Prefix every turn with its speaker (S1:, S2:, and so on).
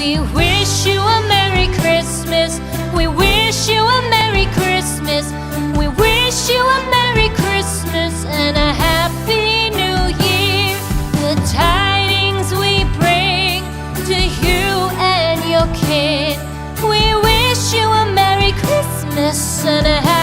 S1: We wish you a Merry Christmas. We wish you a Merry Christmas. We wish you a Merry Christmas and a Happy New Year. The tidings we bring to you and your kin. We wish you a Merry Christmas and a Happy